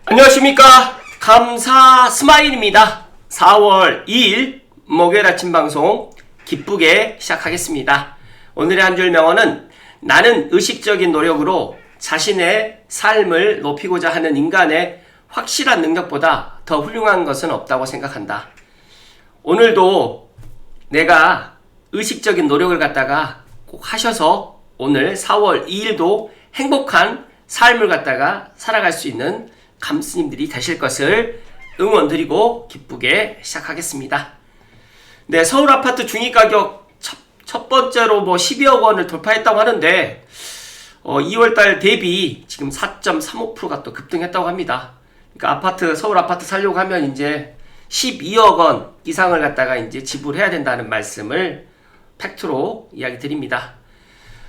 안녕하십니까. 감사 스마일입니다. 4월 2일 목요일 아침 방송 기쁘게 시작하겠습니다. 오늘의 한 줄 명언은 나는 의식적인 노력으로 자신의 삶을 높이고자 하는 인간의 확실한 능력보다 더 훌륭한 것은 없다고 생각한다. 오늘도 내가 의식적인 노력을 갖다가 꼭 하셔서 오늘 4월 2일도 행복한 삶을 갖다가 살아갈 수 있는 감스님들이 되실 것을 응원드리고 기쁘게 시작하겠습니다. 네, 서울 아파트 중위가격 첫 번째로 12억 원을 돌파했다고 하는데 2월달 대비 지금 4.35%가 또 급등했다고 합니다. 그러니까 서울 아파트 살려고 하면 이제 12억 원 이상을 갖다가 이제 지불해야 된다는 말씀을 팩트로 이야기 드립니다.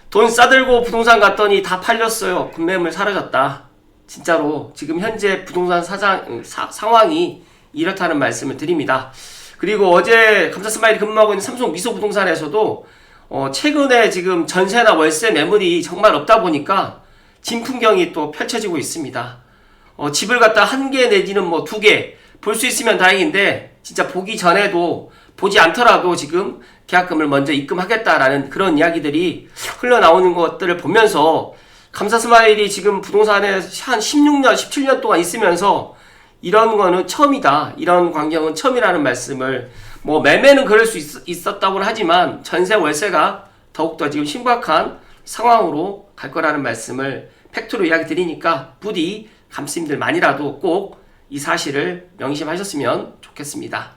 돈 싸들고 부동산 갔더니 다 팔렸어요. 급매물 사라졌다. 진짜로 지금 현재 부동산 상황이 이렇다는 말씀을 드립니다. 그리고 어제 감사스마일이 근무하고 있는 삼성 미소부동산에서도 최근에 지금 전세나 월세 매물이 정말 없다 보니까 진풍경이 또 펼쳐지고 있습니다. 집을 갖다 한 개 내지는 2개 볼 수 있으면 다행인데 진짜 보기 전에도 보지 않더라도 지금 계약금을 먼저 입금하겠다라는 그런 이야기들이 흘러나오는 것들을 보면서 감사스마일이 지금 부동산에 한 16년, 17년 동안 있으면서 이런 거는 처음이다. 이런 광경은 처음이라는 말씀을 매매는 그럴 수 있었다고는 하지만 전세 월세가 더욱더 지금 심각한 상황으로 갈 거라는 말씀을 팩트로 이야기 드리니까 부디 감스님들만이라도 꼭 이 사실을 명심하셨으면 좋겠습니다.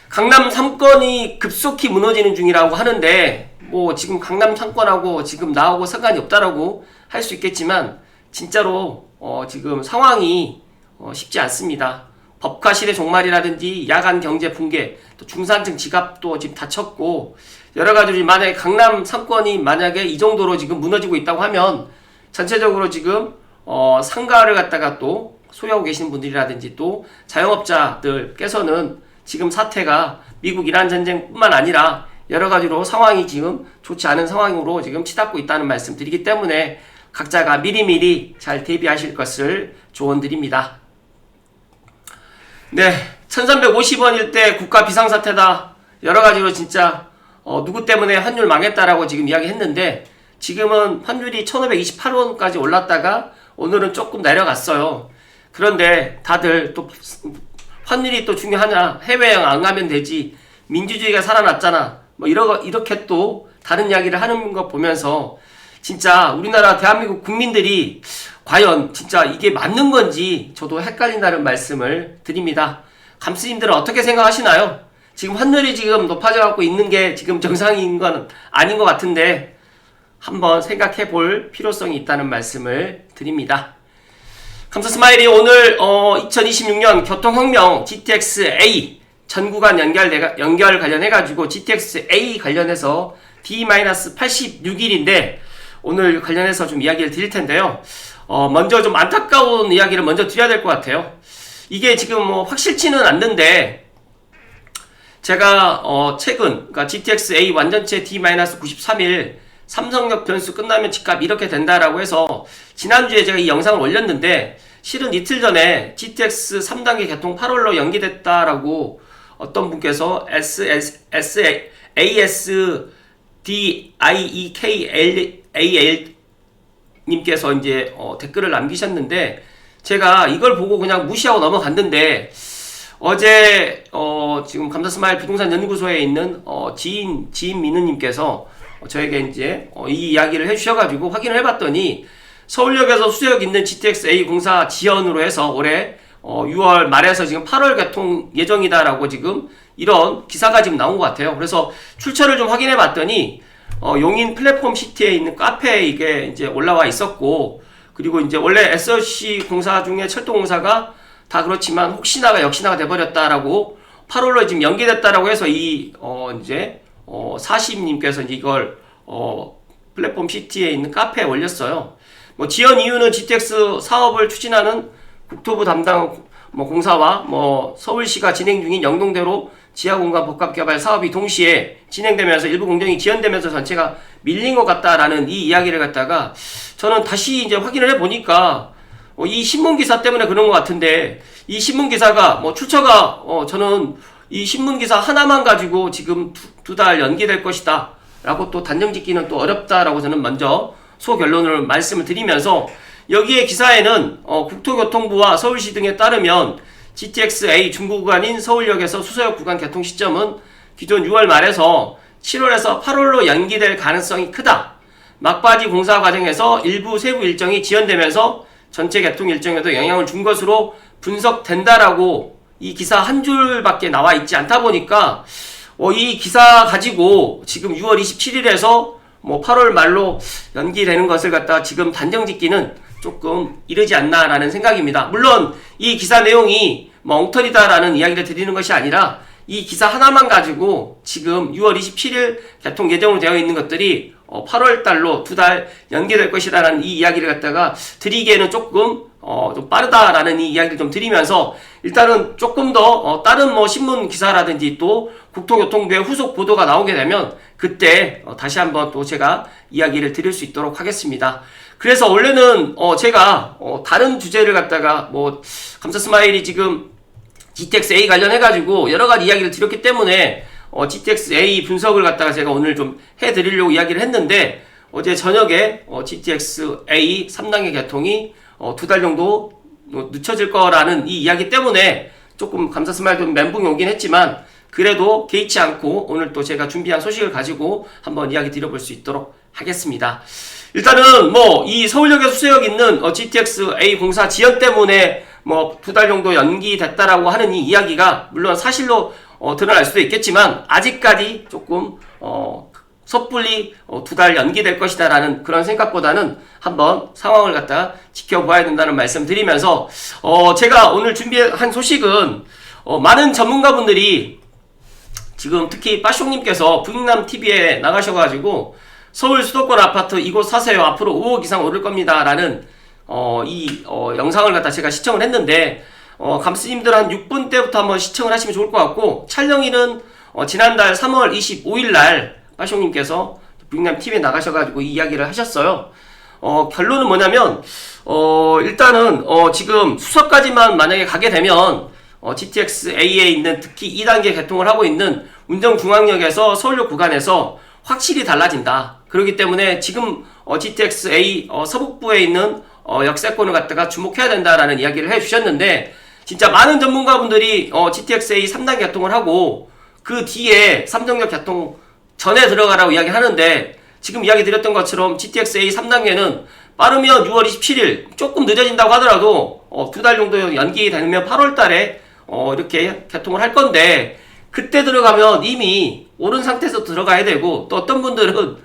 강남 3건이 급속히 무너지는 중이라고 하는데 지금 강남 3건하고 지금 나하고 상관이 없다라고 할 수 있겠지만 진짜로 지금 상황이 쉽지 않습니다. 법카 시대 종말이라든지 야간 경제 붕괴, 또 중산층 지갑도 지금 다쳤고 여러 가지로 만약에 강남 3건이 만약에 이 정도로 지금 무너지고 있다고 하면 전체적으로 지금 상가를 갖다가 또 소유하고 계시는 분들이라든지 또 자영업자들께서는 지금 사태가 미국 이란 전쟁뿐만 아니라 여러 가지로 상황이 지금 좋지 않은 상황으로 지금 치닫고 있다는 말씀 드리기 때문에 각자가 미리미리 잘 대비하실 것을 조언드립니다. 네, 1350원일 때 국가 비상사태다. 여러 가지로 진짜 누구 때문에 환율 망했다라고 지금 이야기했는데 지금은 환율이 1528원까지 올랐다가 오늘은 조금 내려갔어요. 그런데 다들 또 환율이 또 중요하냐, 해외여행 안 가면 되지, 민주주의가 살아났잖아, 이렇게 또 다른 이야기를 하는 거 보면서 진짜 우리나라 대한민국 국민들이 과연 진짜 이게 맞는 건지 저도 헷갈린다는 말씀을 드립니다. 감스님들은 어떻게 생각하시나요? 지금 환율이 지금 높아져 갖고 있는 게 지금 정상인 건 아닌 것 같은데 한번 생각해 볼 필요성이 있다는 말씀을 드립니다. 감사스마일이 오늘 2026년 교통혁명 GTX-A 전구간 연결 관련해가지고 GTX-A 관련해서 D-86일인데 오늘 관련해서 좀 이야기를 드릴 텐데요. 먼저 좀 안타까운 이야기를 먼저 드려야 될 것 같아요. 이게 지금 확실치는 않는데 제가 최근 그러니까 GTX-A 완전체 D-93일 삼성역 변수 끝나면 집값 이렇게 된다라고 해서 지난주에 제가 이 영상을 올렸는데 실은 이틀 전에 GTX 3단계 개통 8월로 연기됐다라고 어떤 분께서 ASDIEKLAL 님께서 이제 댓글을 남기셨는데 제가 이걸 보고 그냥 무시하고 넘어갔는데 어제 지금 감사스마일 부동산 연구소에 있는 지인민우님께서 저에게 이제 이 이야기를 해주셔가지고 확인을 해봤더니 서울역에서 수서역 있는 GTX-A 공사 지연으로 해서 올해 6월 말에서 지금 8월 개통 예정이다라고 지금 이런 기사가 지금 나온 것 같아요. 그래서 출처를 좀 확인해 봤더니 용인 플랫폼 시티에 있는 카페에 이게 이제 올라와 있었고 그리고 이제 원래 SLC 공사 중에 철도 공사가 다 그렇지만 혹시나가 역시나가 돼버렸다라고 8월로 지금 연기됐다라고 해서 이제 사심님께서 이제 이걸 플랫폼 시티에 있는 카페에 올렸어요. 지연 이유는 GTX 사업을 추진하는 국토부 담당 공사와 서울시가 진행 중인 영동대로 지하공간 복합개발 사업이 동시에 진행되면서 일부 공정이 지연되면서 전체가 밀린 것 같다라는 이 이야기를 갖다가 저는 다시 이제 확인을 해보니까 이 신문기사 때문에 그런 것 같은데, 이 신문기사가, 출처가, 저는 이 신문기사 하나만 가지고 지금 두 달 연기될 것이다. 라고 또 단정 짓기는 또 어렵다라고 저는 먼저 소결론을 말씀을 드리면서, 여기에 기사에는, 국토교통부와 서울시 등에 따르면, GTX-A 중부 구간인 서울역에서 수서역 구간 개통 시점은 기존 6월 말에서 7월에서 8월로 연기될 가능성이 크다. 막바지 공사 과정에서 일부 세부 일정이 지연되면서 전체 개통 일정에도 영향을 준 것으로 분석된다라고 이 기사 한 줄밖에 나와 있지 않다 보니까 이 기사 가지고 지금 6월 27일에서 8월 말로 연기되는 것을 갖다 지금 단정 짓기는 조금 이르지 않나라는 생각입니다. 물론 이 기사 내용이 엉터리다라는 이야기를 드리는 것이 아니라 이 기사 하나만 가지고 지금 6월 27일 개통 예정으로 되어 있는 것들이 8월 달로 두 달 연기될 것이다라는 이 이야기를 갖다가 드리기에는 조금 좀 빠르다라는 이 이야기를 좀 드리면서, 일단은 조금 더 다른 신문 기사라든지 또 국토교통부의 후속 보도가 나오게 되면 그때 다시 한번 또 제가 이야기를 드릴 수 있도록 하겠습니다. 그래서 원래는 제가 다른 주제를 갖다가 감사 스마일이 지금 GTX-A 관련해가지고 여러가지 이야기를 드렸기 때문에 GTX-A 분석을 갖다가 제가 오늘 좀 해드리려고 이야기를 했는데, 어제 저녁에 GTX-A 3단계 개통이 두 달 정도 늦춰질 거라는 이 이야기 때문에 조금 감사 스마일 좀 멘붕이 오긴 했지만, 그래도 개의치 않고 오늘 또 제가 준비한 소식을 가지고 한번 이야기 드려볼 수 있도록 하겠습니다. 일단은 이 서울역에 수서역 있는 GTX-A 공사 지연 때문에 두 달 정도 연기됐다라고 하는 이 이야기가 물론 사실로 드러날 수도 있겠지만, 아직까지 조금 섣불리 두 달 연기될 것이다라는 그런 생각보다는 한번 상황을 갖다가 지켜봐야 된다는 말씀 드리면서, 제가 오늘 준비한 소식은 많은 전문가분들이 지금 특히 빠숑님께서 부익남TV에 나가셔가지고 서울 수도권 아파트 이곳 사세요, 앞으로 5억 이상 오를 겁니다 라는 영상을 갖다 제가 시청을 했는데, 감스님들 한 6분 때부터 한번 시청을 하시면 좋을 것 같고, 촬영일은 지난달 3월 25일 날 빠숑님께서 부익남TV에 나가셔가지고 이 이야기를 하셨어요. 결론은 뭐냐면, 일단은 지금 수서까지만 만약에 가게 되면 GTX-A에 있는 특히 2단계 개통을 하고 있는 운정중앙역에서 서울역 구간에서 확실히 달라진다. 그렇기 때문에 지금 GTX-A 서북부에 있는 역세권을 갖다가 주목해야 된다라는 이야기를 해주셨는데, 진짜 많은 전문가분들이 GTX-A 3단계 개통을 하고 그 뒤에 삼성역 개통 전에 들어가라고 이야기하는데, 지금 이야기 드렸던 것처럼 GTX-A 3단계는 빠르면 6월 27일, 조금 늦어진다고 하더라도 두 달 정도 연기되면 8월 달에 이렇게 개통을 할 건데, 그때 들어가면 이미 오른 상태에서 들어가야 되고, 또 어떤 분들은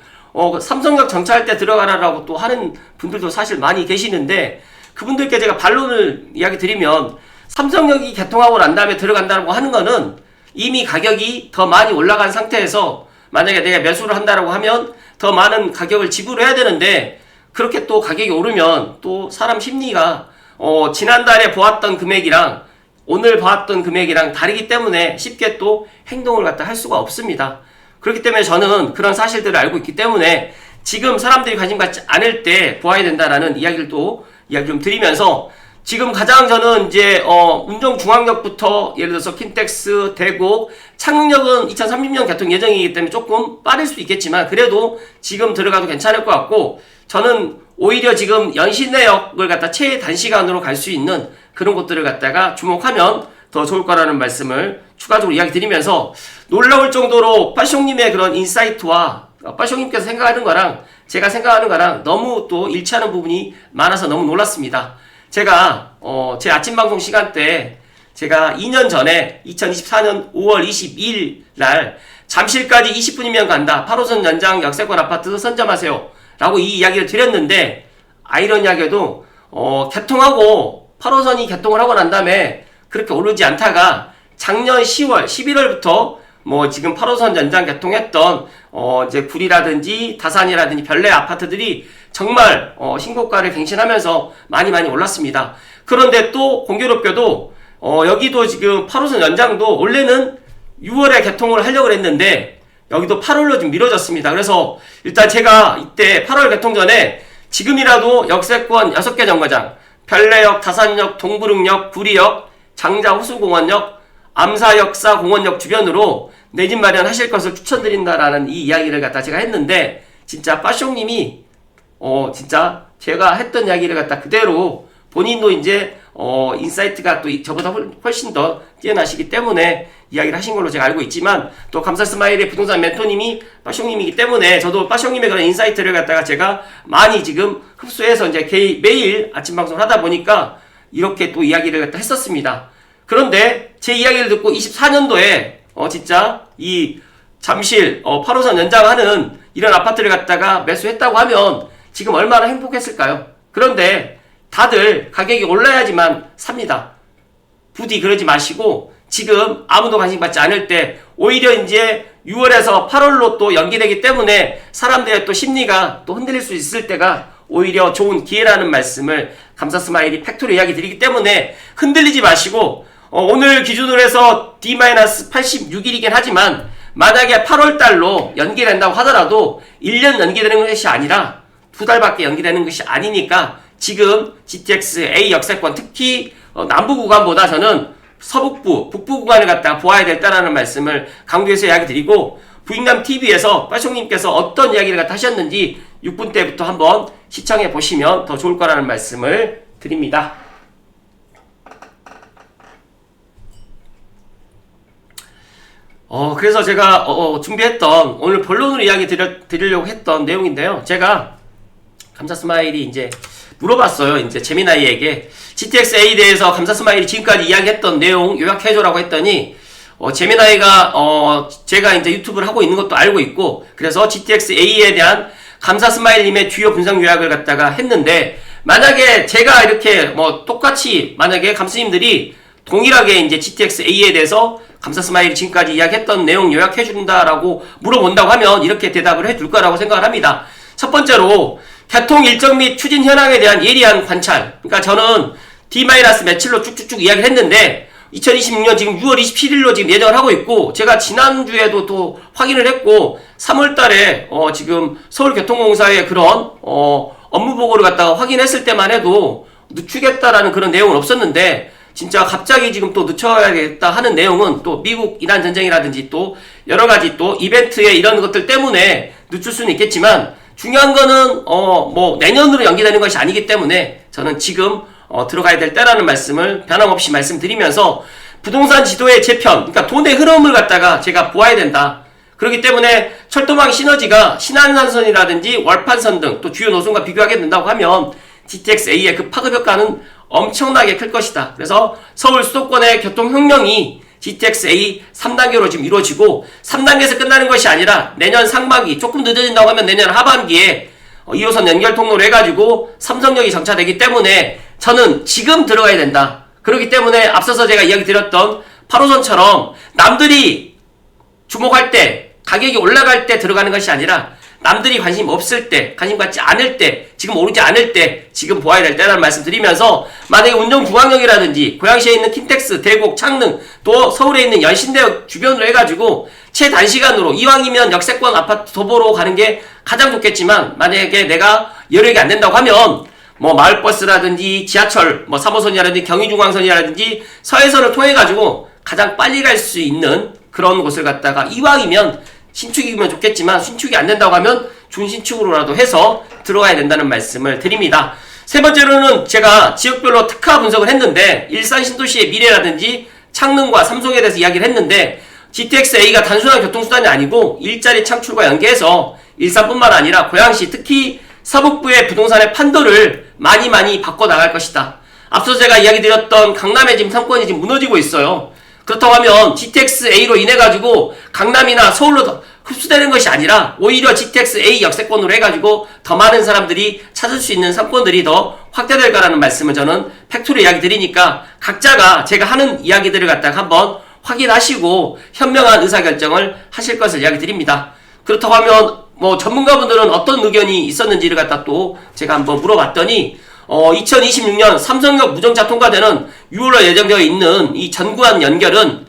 삼성역 정차할 때 들어가라라고 또 하는 분들도 사실 많이 계시는데, 그분들께 제가 반론을 이야기 드리면, 삼성역이 개통하고 난 다음에 들어간다고 하는 거는 이미 가격이 더 많이 올라간 상태에서 만약에 내가 매수를 한다라고 하면 더 많은 가격을 지불해야 되는데, 그렇게 또 가격이 오르면 또 사람 심리가 지난달에 보았던 금액이랑 오늘 보았던 금액이랑 다르기 때문에 쉽게 또 행동을 갖다 할 수가 없습니다. 그렇기 때문에 저는 그런 사실들을 알고 있기 때문에 지금 사람들이 관심 갖지 않을 때 보아야 된다라는 이야기를 또 이야기 좀 드리면서, 지금 가장 저는 이제 운정중앙역부터 예를 들어서 킨텍스, 대곡, 창릉역은 2030년 개통 예정이기 때문에 조금 빠를 수도 있겠지만 그래도 지금 들어가도 괜찮을 것 같고, 저는 오히려 지금 연신내역을 갖다 최단시간으로 갈 수 있는 그런 곳들을 갖다가 주목하면 더 좋을 거라는 말씀을 추가적으로 이야기 드리면서, 놀라울 정도로 빠숑님의 그런 인사이트와 빠숑님께서 생각하는 거랑 제가 생각하는 거랑 너무 또 일치하는 부분이 많아서 너무 놀랐습니다. 제가 제 아침 방송 시간대 제가 2년 전에 2024년 5월 22일 날 잠실까지 20분이면 간다, 8호선 연장 역세권 아파트 선점하세요 라고 이 이야기를 드렸는데, 아이러니하게도 개통하고 8호선이 개통을 하고 난 다음에 그렇게 오르지 않다가 작년 10월 11월부터 지금 8호선 연장 개통했던 이제 구리라든지 다산이라든지 별내 아파트들이 정말 신고가를 갱신하면서 많이 올랐습니다. 그런데 또 공교롭게도 여기도 지금 8호선 연장도 원래는 6월에 개통을 하려고 했는데 여기도 8월로 좀 미뤄졌습니다. 그래서 일단 제가 이때 8월 개통 전에 지금이라도 역세권 6개 정거장, 별내역, 다산역, 동부릉역, 구리역, 장자호수공원역, 암사역사공원역 주변으로 내 집 마련하실 것을 추천드린다라는 이 이야기를 갖다 제가 했는데, 진짜 빠숑님이 진짜 제가 했던 이야기를 갖다 그대로 본인도 이제 인사이트가 또 저보다 훨씬 더 뛰어나시기 때문에 이야기를 하신 걸로 제가 알고 있지만, 또 감사 스마일의 부동산 멘토님이 빠숑님이기 때문에 저도 빠숑님의 그런 인사이트를 갖다가 제가 많이 지금 흡수해서 이제 매일 아침 방송을 하다 보니까 이렇게 또 이야기를 갖다 했었습니다. 그런데 제 이야기를 듣고 24년도에 진짜 이 잠실 8호선 연장하는 이런 아파트를 갖다가 매수했다고 하면 지금 얼마나 행복했을까요? 그런데 다들 가격이 올라야지만 삽니다. 부디 그러지 마시고 지금 아무도 관심 받지 않을 때, 오히려 이제 6월에서 8월로 또 연기되기 때문에 사람들의 또 심리가 또 흔들릴 수 있을 때가 오히려 좋은 기회라는 말씀을 감사 스마일이 팩토로 이야기 드리기 때문에 흔들리지 마시고, 오늘 기준으로 해서 D-86일이긴 하지만 만약에 8월달로 연기된다고 하더라도 1년 연기되는 것이 아니라 2달밖에 연기되는 것이 아니니까 지금 GTX A 역세권, 특히 남부 구간보다 저는 서북부, 북부 구간을 갖다가 보아야 된다는 말씀을 강조해서 이야기 드리고, 부익남TV에서 빠숑님께서 어떤 이야기를 갖다 하셨는지 6분 때부터 한번 시청해 보시면 더 좋을 거라는 말씀을 드립니다. 그래서 제가 준비했던 오늘 본론으로 이야기 드리려고 했던 내용인데요. 제가 감사 스마일이 이제 물어봤어요. 이제 제미나이에게 GTX A에 대해서 감사 스마일이 지금까지 이야기했던 내용 요약해줘라고 했더니, 제미나이가 제가 이제 유튜브를 하고 있는 것도 알고 있고, 그래서 GTX A에 대한 감사 스마일님의 주요 분석 요약을 갖다가 했는데, 만약에 제가 이렇게 똑같이 만약에 감스님들이 동일하게 이제 GTX A에 대해서 감사 스마일이 지금까지 이야기했던 내용 요약해준다라고 물어본다고 하면 이렇게 대답을 해줄 거라고 생각을 합니다. 첫 번째로 교통 일정 및 추진 현황에 대한 예리한 관찰. 그러니까 저는 D-며칠로 쭉쭉쭉 이야기를 했는데 2026년 지금 6월 27일로 지금 예정을 하고 있고, 제가 지난주에도 또 확인을 했고 3월달에 지금 서울교통공사의 그런 업무 보고를 갖다가 확인했을 때만 해도 늦추겠다라는 그런 내용은 없었는데, 진짜 갑자기 지금 또 늦춰야겠다 하는 내용은 또 미국 이란 전쟁이라든지 또 여러 가지 또 이벤트의 이런 것들 때문에 늦출 수는 있겠지만, 중요한 거는 내년으로 연기되는 것이 아니기 때문에 저는 지금 들어가야 될 때라는 말씀을 변함없이 말씀드리면서, 부동산 지도의 재편, 그러니까 돈의 흐름을 갖다가 제가 보아야 된다. 그렇기 때문에 철도망 시너지가 신안산선이라든지 월판선 등 또 주요 노선과 비교하게 된다고 하면 GTX A의 그 파급 효과는 엄청나게 클 것이다. 그래서 서울 수도권의 교통혁명이 GTX A 3단계로 지금 이루어지고, 3단계에서 끝나는 것이 아니라 내년 상반기, 조금 늦어진다고 하면 내년 하반기에 2호선 연결 통로로 해가지고 삼성역이 정차되기 때문에 저는 지금 들어가야 된다. 그렇기 때문에 앞서서 제가 이야기 드렸던 8호선처럼 남들이 주목할 때, 가격이 올라갈 때 들어가는 것이 아니라 남들이 관심 없을 때, 관심 갖지 않을 때, 지금 오르지 않을 때 지금 보아야 될 때라는 말씀 드리면서, 만약에 운정중앙역이라든지 고양시에 있는 킨텍스, 대곡, 창릉, 또 서울에 있는 연신대역 주변으로 해가지고 최단시간으로, 이왕이면 역세권 아파트 더 보러 가는 게 가장 좋겠지만, 만약에 내가 여력이 안 된다고 하면 마을버스라든지 지하철 3호선이라든지 경의중앙선이라든지 서해선을 통해가지고 가장 빨리 갈 수 있는 그런 곳을 갖다가, 이왕이면 신축이면 좋겠지만 신축이 안 된다고 하면 준신축으로라도 해서 들어가야 된다는 말씀을 드립니다. 세 번째로는 제가 지역별로 특화 분석을 했는데, 일산 신도시의 미래라든지 창릉과 삼성에 대해서 이야기를 했는데, GTX A가 단순한 교통수단이 아니고 일자리 창출과 연계해서 일산뿐만 아니라 고양시, 특히 서북부의 부동산의 판도를 많이 바꿔나갈 것이다. 앞서 제가 이야기 드렸던 강남의 지금 상권이 지금 무너지고 있어요. 그렇다고 하면 GTX A로 인해가지고 강남이나 서울로 더 흡수되는 것이 아니라 오히려 GTX A 역세권으로 해가지고 더 많은 사람들이 찾을 수 있는 상권들이 더 확대될 거라는 말씀을 저는 팩토로 이야기 드리니까, 각자가 제가 하는 이야기들을 갖다가 한번 확인하시고 현명한 의사결정을 하실 것을 이야기 드립니다. 그렇다고 하면 전문가분들은 어떤 의견이 있었는지를 갖다 또 제가 한번 물어봤더니, 2026년 삼성역 무정차 통과되는 6월로 예정되어 있는 이 전구안 연결은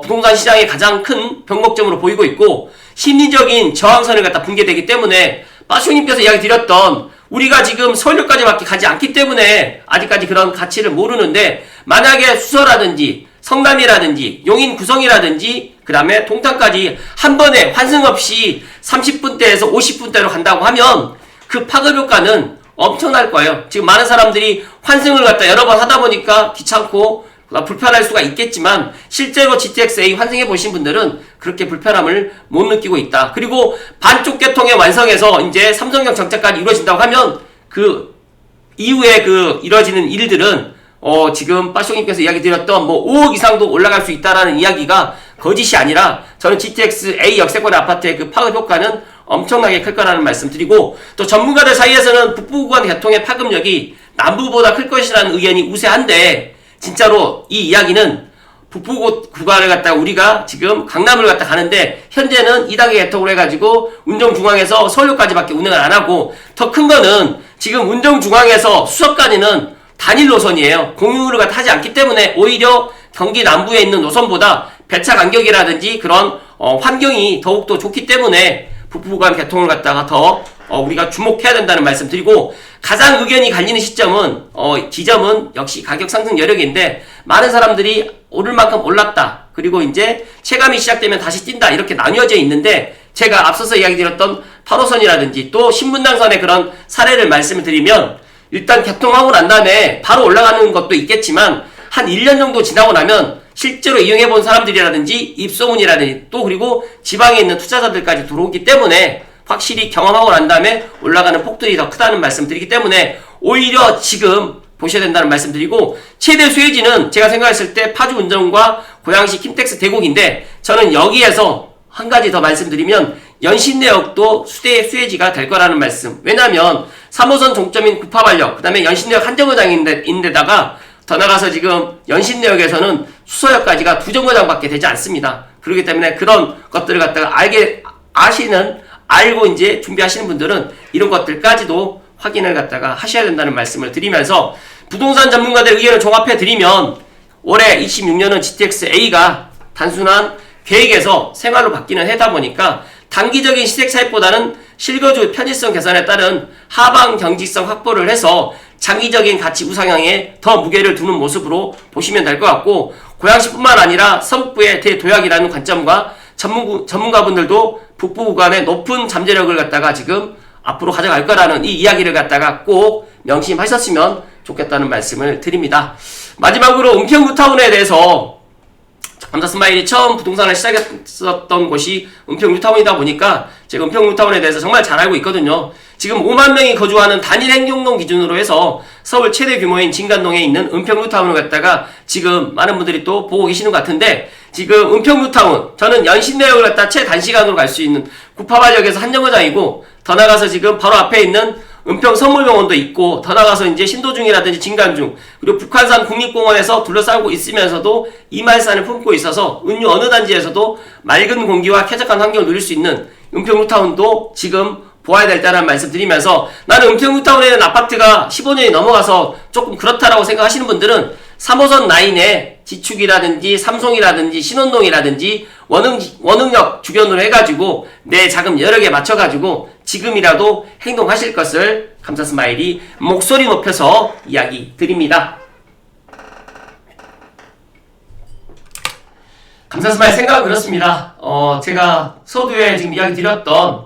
부동산 시장의 가장 큰 변곡점으로 보이고 있고, 심리적인 저항선을 갖다 붕괴되기 때문에 빠숑님께서 이야기 드렸던 우리가 지금 서울역까지밖에 가지 않기 때문에 아직까지 그런 가치를 모르는데, 만약에 수서라든지 성남이라든지 용인 구성이라든지 그 다음에 동탄까지 한 번에 환승 없이 30분대에서 50분대로 간다고 하면 그 파급 효과는 엄청날 거예요. 지금 많은 사람들이 환승을 갖다 여러 번 하다 보니까 귀찮고 불편할 수가 있겠지만, 실제로 GTX-A 환승해 보신 분들은 그렇게 불편함을 못 느끼고 있다. 그리고 반쪽 개통의 완성에서 이제 삼성역 정차까지 이루어진다고 하면 그 이후에 그 이루어지는 일들은 지금 빠숑님께서 이야기 드렸던 뭐 5억 이상도 올라갈 수 있다라는 이야기가 거짓이 아니라, 저는 GTX-A 역세권 아파트의 그 파급 효과는 엄청나게 클 거라는 말씀 드리고, 또 전문가들 사이에서는 북부 구간 개통의 파급력이 남부보다 클 것이라는 의견이 우세한데, 진짜로 이 이야기는 북부 구간을 갖다가 우리가 지금 강남을 갖다 가는데 현재는 2단계 개통을 해가지고 운정중앙에서 서울역까지밖에 운행을 안 하고, 더 큰 거는 지금 운정중앙에서 수서까지는 단일 노선이에요. 공유를 갖다 하지 않기 때문에 오히려 경기 남부에 있는 노선보다 배차 간격이라든지 그런 환경이 더욱더 좋기 때문에 북부 구간 개통을 갖다가 더 우리가 주목해야 된다는 말씀 드리고, 가장 의견이 갈리는 시점은 지점은 역시 가격 상승 여력인데, 많은 사람들이 오를 만큼 올랐다, 그리고 이제 체감이 시작되면 다시 뛴다, 이렇게 나뉘어져 있는데, 제가 앞서서 이야기 드렸던 8호선이라든지 또 신분당선의 그런 사례를 말씀을 드리면, 일단 개통하고 난 다음에 바로 올라가는 것도 있겠지만 한 1년 정도 지나고 나면 실제로 이용해 본 사람들이라든지 입소문이라든지 또 그리고 지방에 있는 투자자들까지 들어오기 때문에 확실히 경험하고 난 다음에 올라가는 폭들이 더 크다는 말씀 드리기 때문에 오히려 지금 보셔야 된다는 말씀 드리고, 최대 수혜지는 제가 생각했을 때 파주 운정과 고양시 킴텍스 대곡인데, 저는 여기에서 한 가지 더 말씀드리면 연신내역도 수혜지가 될 거라는 말씀. 왜냐면 3호선 종점인 구파발역, 그 다음에 연신내역 한정거장인데다가 더 나가서 지금 연신내역에서는 수서역까지가 2정거장밖에 되지 않습니다. 그렇기 때문에 그런 것들을 갖다가 알고 이제 준비하시는 분들은 이런 것들까지도 확인을 갖다가 하셔야 된다는 말씀을 드리면서, 부동산 전문가들 의견을 종합해 드리면 올해 26년은 GTX-A가 단순한 계획에서 생활로 바뀌는 해다 보니까 단기적인 시세 차익보다는 실거주 편의성 개선에 따른 하방 경직성 확보를 해서 장기적인 가치 우상향에 더 무게를 두는 모습으로 보시면 될 것 같고, 고양시뿐만 아니라 서북부의 대도약이라는 관점과 전문가분들도 북부 구간의 높은 잠재력을 갖다가 지금 앞으로 가져갈 거라는 이 이야기를 갖다가 꼭 명심하셨으면 좋겠다는 말씀을 드립니다. 마지막으로 은평 뉴타운에 대해서, 감사스마일이 처음 부동산을 시작했었던 곳이 은평 뉴타운이다 보니까 제가 은평 뉴타운에 대해서 정말 잘 알고 있거든요. 지금 5만 명이 거주하는 단일 행정동 기준으로 해서 서울 최대 규모인 진간동에 있는 은평 뉴타운을 갖다가 지금 많은 분들이 또 보고 계시는 것 같은데, 지금 은평 뉴타운, 저는 연신내역을 갖다 최단시간으로 갈 수 있는 구파발역에서 한정거장이고, 더 나가서 지금 바로 앞에 있는 은평 선물병원도 있고, 더 나가서 이제 신도중이라든지 진간중, 그리고 북한산 국립공원에서 둘러싸고 있으면서도 이말산을 품고 있어서 은유 어느 단지에서도 맑은 공기와 쾌적한 환경을 누릴 수 있는 은평 뉴타운도 지금 보아야 될다는 말씀 드리면서, 나는 은평 뉴타운에 있는 아파트가 15년이 넘어가서 조금 그렇다라고 생각하시는 분들은 3호선 라인에 지축이라든지 삼송이라든지 신원동이라든지 원흥역 주변으로 해가지고 내 자금 여러 개 맞춰가지고 지금이라도 행동하실 것을 감사스마일이 목소리 높여서 이야기 드립니다. 감사스마일 생각은 그렇습니다. 제가 서두에 지금 이야기 드렸던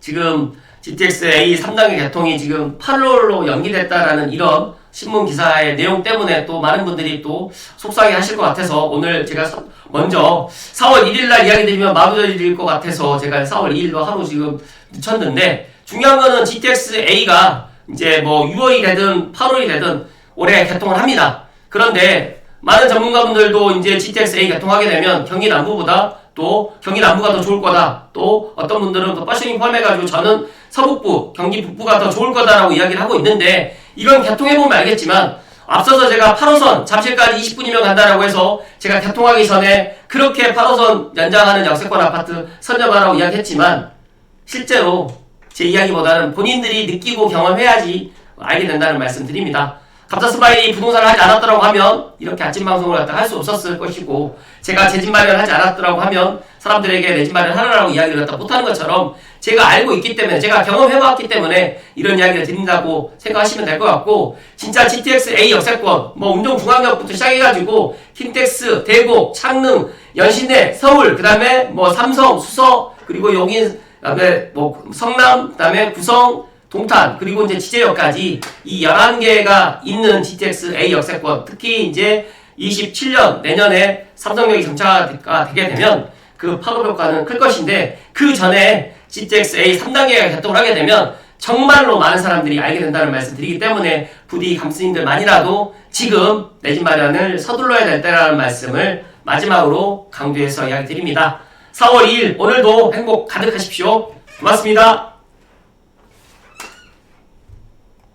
지금 GTX-A 3단계 개통이 지금 8월로 연기됐다라는 이런 신문 기사의 내용 때문에 또 많은 분들이 또 속상해 하실 것 같아서, 오늘 제가 먼저 4월 1일날 이야기 드리면 마무리될 것 같아서 제가 4월 2일로 하루 지금 늦췄는데, 중요한 거는 GTX-A가 이제 뭐 6월이 되든 8월이 되든 올해 개통을 합니다. 그런데 많은 전문가분들도 이제 GTX-A 개통하게 되면 경기 남부보다 또 경기 남부가 더 좋을 거다, 또 어떤 분들은 또 버싱이 포함해가지고 저는 서북부, 경기 북부가 더 좋을 거다라고 이야기를 하고 있는데, 이건 개통해보면 알겠지만 앞서서 제가 8호선 잠실까지 20분이면 간다라고 해서 제가 개통하기 전에 그렇게 8호선 연장하는 역세권 아파트 선점하라고 이야기했지만, 실제로 제 이야기보다는 본인들이 느끼고 경험해야지 알게 된다는 말씀 드립니다. 감사스마일이 부동산을 하지 않았더라고 하면 이렇게 아침 방송을 갖다 할 수 없었을 것이고, 제가 제 집 마련을 하지 않았더라고 하면 사람들에게 내 집 마련 하라고 이야기를 갖다 못하는 것처럼, 제가 알고 있기 때문에, 제가 경험해봤기 때문에 이런 이야기를 드린다고 생각하시면 될 것 같고, 진짜 GTX A 역세권, 뭐 운동 중앙역부터 시작해가지고 킨텍스, 대곡, 창릉, 연신내, 서울, 그 다음에 뭐 삼성, 수서, 그리고 용인, 그다음에 뭐 성남, 그다음에 구성, 동탄, 그리고 이제 지제역까지 이 11개가 있는 GTX A 역세권, 특히 이제 27년 내년에 삼성역이 정차가 되게 되면 그 파급 효과는 클 것인데, 그 전에 GTX A 3단계가 개통을 하게 되면 정말로 많은 사람들이 알게 된다는 말씀 드리기 때문에 부디 감스님들만이라도 지금 내 집 마련을 서둘러야 될 때라는 말씀을 마지막으로 강조해서 이야기 드립니다. 4월 2일 오늘도 행복 가득하십시오. 고맙습니다.